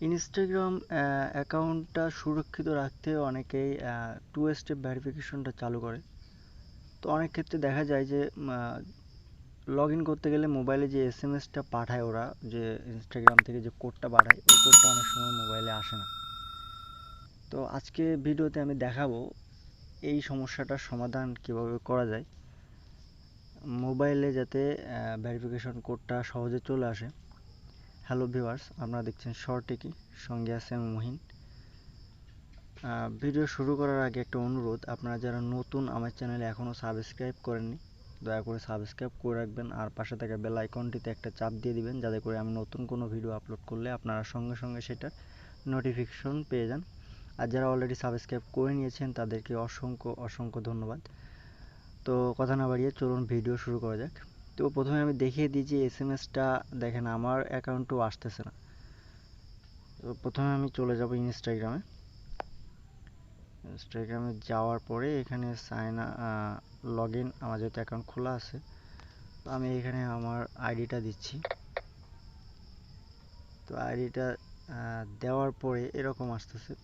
Instagram অ্যাকাউন্টটা সুরক্ষিত রাখতে অনেকেই টু স্টেপ ভেরিফিকেশনটা চালু করে। তো অনেক ক্ষেত্রে দেখা যায় যে লগ ইন করতে গেলে মোবাইলে যে এসএমএসটা পাঠায় ওরা, যে ইনস্টাগ্রাম থেকে যে কোডটা পাঠায়, ওই কোডটা অনেক সময় মোবাইলে আসে না। তো আজকে ভিডিওতে আমি দেখাবো এই সমস্যাটার সমাধান কিভাবে করা যায়, মোবাইলে যাতে ভেরিফিকেশন কোডটা সহজে চলে আসে। হ্যালো ভিউয়ার্স, আপনারা দেখছেন টেকি, সঙ্গে আছে আমি মহিন। ভিডিও শুরু করার আগে একটা অনুরোধ, আপনারা যারা নতুন আমার চ্যানেলে এখনও সাবস্ক্রাইব করেননি, দয়া করে সাবস্ক্রাইব করে রাখবেন আর পাশে থাকা বেল আইকনটিতে একটা চাপ দিয়ে দিবেন, যাতে করে আমি নতুন কোনো ভিডিও আপলোড করলে আপনারা সঙ্গে সঙ্গে সেটার নোটিফিকেশন পেয়ে যান। আর যারা অলরেডি সাবস্ক্রাইব করে নিয়েছেন তাদেরকে অসংখ্য অসংখ্য ধন্যবাদ। তো কথা না বাড়িয়ে চলুন ভিডিও শুরু করা যাক। তো প্রথমে আমি দেখিয়ে দিই যে এসএমএসটা দেখেন আমার অ্যাকাউন্টেও আসতেছে না। তো প্রথমে আমি চলে যাব ইনস্টাগ্রামে যাওয়ার পরে এখানে লগ ইন, আমার যেহেতু অ্যাকাউন্ট খোলা আছে, তো আমি এখানে আমার আইডিটা দিচ্ছি। তো আইডিটা দেওয়ার পরে এরকম আসতেছে।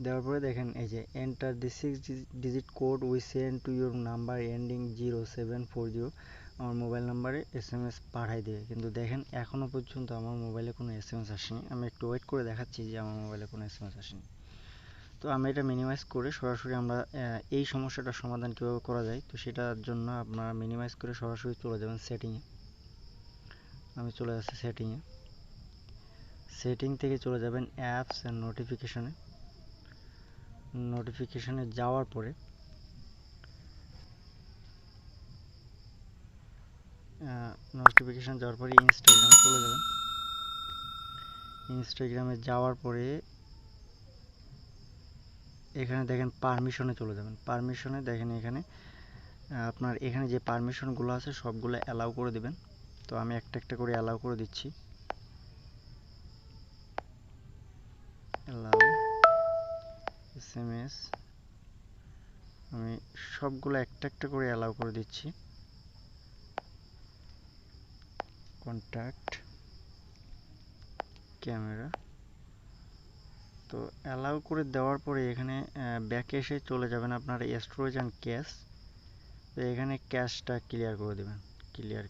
দেওয়ার পরে দেখেন এই যে enter the 6 digit code we send to your number ending 0740, আমার মোবাইল নাম্বারে এসএমএস পাঠাই দেবে। কিন্তু দেখেন এখনও পর্যন্ত আমার মোবাইলে কোনো এসএমএস আসেনি। আমি একটু ওয়েট করে দেখাচ্ছি যে আমার মোবাইলে কোনো এসএমএস আসেনি। তো আমরা এটা মিনিমাইজ করে সরাসরি আমরা এই সমস্যাটার সমাধান কীভাবে করা যায়, তো সেটার জন্য আপনারা মিনিমাইজ করে সরাসরি চলে যাবেন সেটিংয়ে। আমি চলে যাচ্ছি সেটিংয়ে। সেটিং থেকে চলে যাবেন অ্যাপস অ্যান্ড নোটিফিকেশানে। নোটিফিকেশানে যাওয়ার পরে ইনস্টাগ্রামে চলে যাবেন। ইনস্টাগ্রামে যাওয়ার পরে এখানে দেখেন পারমিশনে চলে যাবেন। পারমিশনে দেখেন এখানে আপনার এখানে যে পারমিশনগুলো আছে সবগুলো অ্যালাউ করে দিবেন। তো আমি একটা একটা করে অ্যালাউ করে দিচ্ছি। অ্যালাউ এসএমএস, আমি সবগুলো একটা একটা করে অ্যালাউ করে দিচ্ছি। Contact, camera. তো অ্যালাউ করে দেওয়ার পরে এখানে ব্যাকে এসে চলে যাবেন আপনার স্টোরেজ অ্যান্ড ক্যাশ। তো এখানে ক্যাশটা ক্লিয়ার করে দেবেন, ক্লিয়ার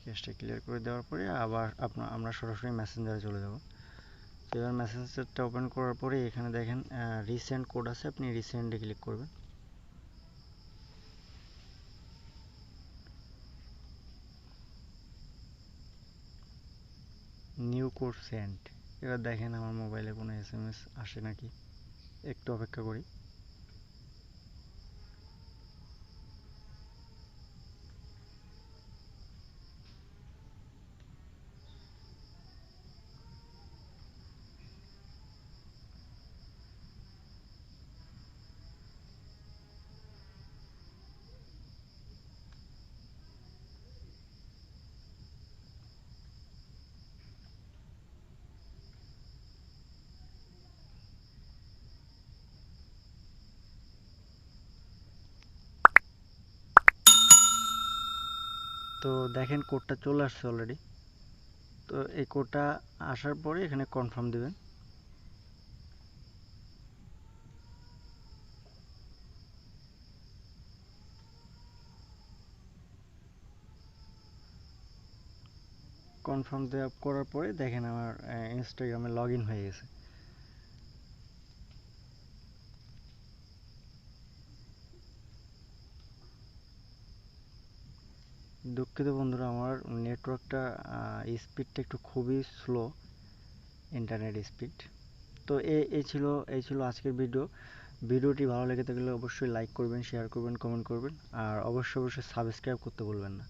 ক্যাশটা ক্লিয়ার করে দেওয়ার পরে আবার আমরা সরাসরি মেসেঞ্জারে চলে যাব। তো এবার মেসেঞ্জারটা ওপেন করার পরে এখানে দেখেন রিসেন্ট কোড আছে, আপনি রিসেন্টে ক্লিক করবেন। New code send. এবার দেখেন আমার মোবাইলে কোনো এসএমএস আসে নাকি, একটু অপেক্ষা করি। তো দেখেন কোডটা চলে আসছে অলরেডি। তো এই কোডটা আসার পরে এখানে কনফার্ম দিবেন। কনফার্ম দেওয়া করার পরে দেখেন আমার ইনস্টাগ্রামে লগ ইন হয়ে গেছে। দুঃখিত বন্ধুরা, আমার নেটওয়ার্কটা স্পিডটা একটু খুবই স্লো, ইন্টারনেট স্পিড। তো এই ছিল আজকের ভিডিওটি ভালো লেগে থাকলে অবশ্যই লাইক করবেন, শেয়ার করবেন, কমেন্ট করবেন আর অবশ্যই সাবস্ক্রাইব করতে ভুলবেন না।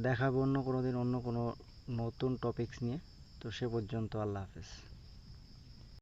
দেখা হবে অন্য কোনো দিন অন্য কোনো নতুন টপিকস নিয়ে। তো সে পর্যন্ত আল্লাহ হাফেজ।